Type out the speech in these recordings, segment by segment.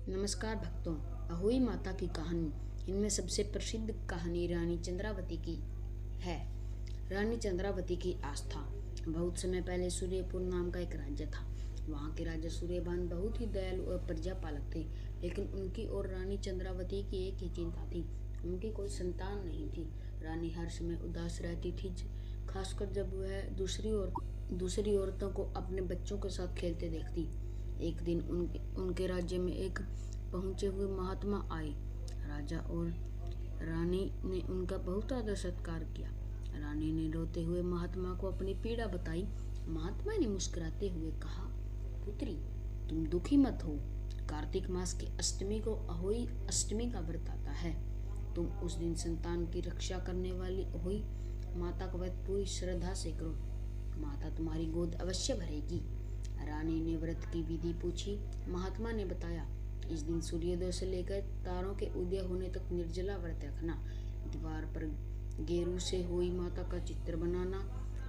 नमस्कार भक्तों। अहोई माता की कहानी, इनमें सबसे प्रसिद्ध कहानी रानी चंद्रावती की है। रानी चंद्रावती की आस्था। बहुत समय पहले सूर्यपुर नाम का एक राज्य था। वहाँ के राजा सूर्यभान बहुत ही दयालु और प्रजापालक थे, लेकिन उनकी और रानी चंद्रावती की एक ही चिंता थी, उनकी कोई संतान नहीं थी। रानी हर समय उदास रहती थी, खासकर जब वह दूसरी औरतों को अपने बच्चों के साथ खेलते देखती। एक दिन उनके राज्य में एक पहुंचे हुए महात्मा आए। राजा और रानी ने उनका बहुत आदर सत्कार किया। रानी ने रोते हुए महात्मा को अपनी पीड़ा बताई। महात्मा ने मुस्कुराते हुए कहा, पुत्री, तुम दुखी मत हो। कार्तिक मास की अष्टमी को अहोई अष्टमी का व्रत आता है। तुम उस दिन संतान की रक्षा करने वाली अहोई माता का व्रत पूरी श्रद्धा से करो। माता तुम्हारी गोद अवश्य भरेगी। रानी ने व्रत की विधि पूछी। महात्मा ने बताया, इस दिन सूर्योदय से लेकर तारों के उदय होने तक निर्जला व्रत रखना। दीवार पर गेरू से हुई माता का चित्र बनाना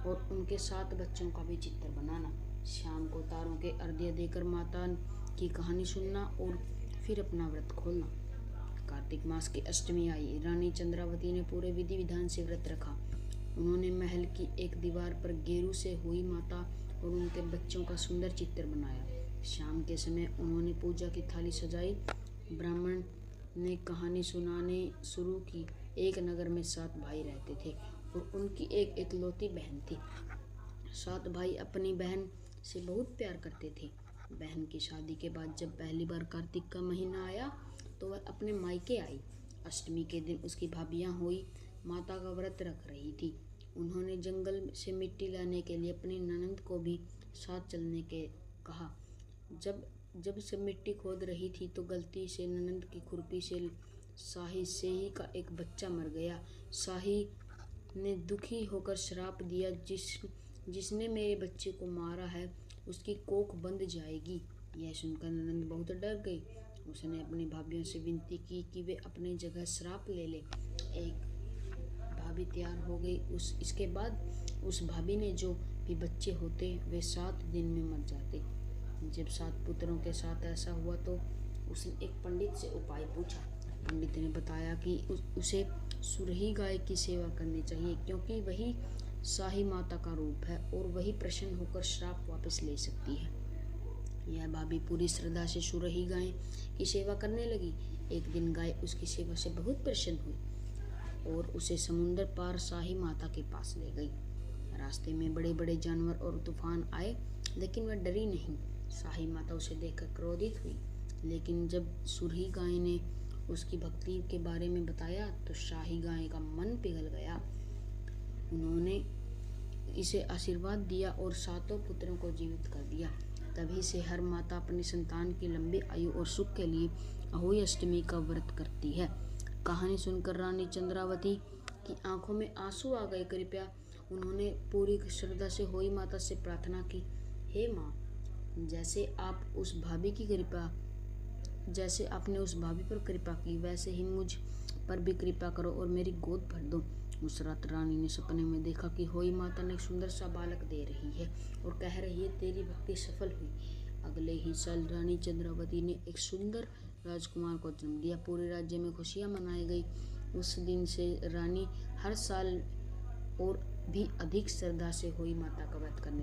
और उनके 7 बच्चों का भी चित्र बनाना। शाम को तारों के अर्घ्य देकर माता की कहानी सुनना और फिर अपना व्रत खोलना। कार्तिक मास की अष्टमी आई। रानी चंद्रावती ने पूरे विधि विधान से व्रत रखा। उन्होंने महल की एक दीवार पर गेरू से हुई माता और उनके बच्चों का सुंदर चित्र बनाया। शाम के समय उन्होंने पूजा की थाली सजाई। ब्राह्मण ने कहानी सुनाने शुरू की। एक नगर में 7 भाई रहते थे और उनकी एक इकलौती बहन थी। 7 भाई अपनी बहन से बहुत प्यार करते थे। बहन की शादी के बाद जब पहली बार कार्तिक का महीना आया तो वह अपने मायके आई। अष्टमी के दिन उसकी भाभियां हुई माता का व्रत रख रही थी। उन्होंने जंगल से मिट्टी लाने के लिए अपनी ननद को भी साथ चलने के कहा। जब से मिट्टी खोद रही थी तो गलती से ननद की खुरपी से शाही का एक बच्चा मर गया। शाही ने दुखी होकर श्राप दिया, जिसने मेरे बच्चे को मारा है उसकी कोख बंद जाएगी। यह सुनकर ननद बहुत डर गई। उसने अपनी भाभियों से विनती की कि वे अपनी जगह श्राप ले ले। एक भाभी तैयार हो गई। इसके बाद उस भाभी ने जो भी बच्चे होते वे 7 दिन में मर जाते। जब 7 पुत्रों के साथ ऐसा हुआ तो उसने एक पंडित से उपाय पूछा। पंडित ने बताया कि उसे सुरही गाय की सेवा करनी चाहिए, क्योंकि वही शाही माता का रूप है और वही प्रसन्न होकर श्राप वापस ले सकती है। यह भाभी पूरी श्रद्धा से सुरही गाय की सेवा करने लगी। एक दिन गाय उसकी सेवा से बहुत प्रसन्न हुई और उसे समुद्र पार शाही माता के पास ले गई। रास्ते में बड़े बड़े जानवर और तूफान आए, लेकिन वह डरी नहीं। शाही माता उसे देखकर क्रोधित हुई, लेकिन जब सुरही गाय ने उसकी भक्ति के बारे में बताया तो शाही गाय का मन पिघल गया। उन्होंने इसे आशीर्वाद दिया और 7 पुत्रों को जीवित कर दिया। तभी से हर माता अपनी संतान की लंबी आयु और सुख के लिए अहोई अष्टमी का व्रत करती है। कहानी सुनकर रानी चंद्रावती की आंखों में आंसू आ गए। कृपया उन्होंने पूरी श्रद्धा से अहोई माता से प्रार्थना की, हे माँ, जैसे आपने उस भाभी पर कृपा की, वैसे ही मुझ पर भी कृपा करो और मेरी गोद भर दो। उस रात रानी ने सपने में देखा कि अहोई माता ने एक सुंदर सा बालक दे रही है और कह रही है, तेरी भक्ति सफल हुई। अगले ही साल रानी चंद्रावती ने एक सुंदर राजकुमार को जन्म दिया। पूरे राज्य में खुशियां मनाई गई। उस दिन से रानी हर साल और भी अधिक श्रद्धा से अहोई माता का व्रत करने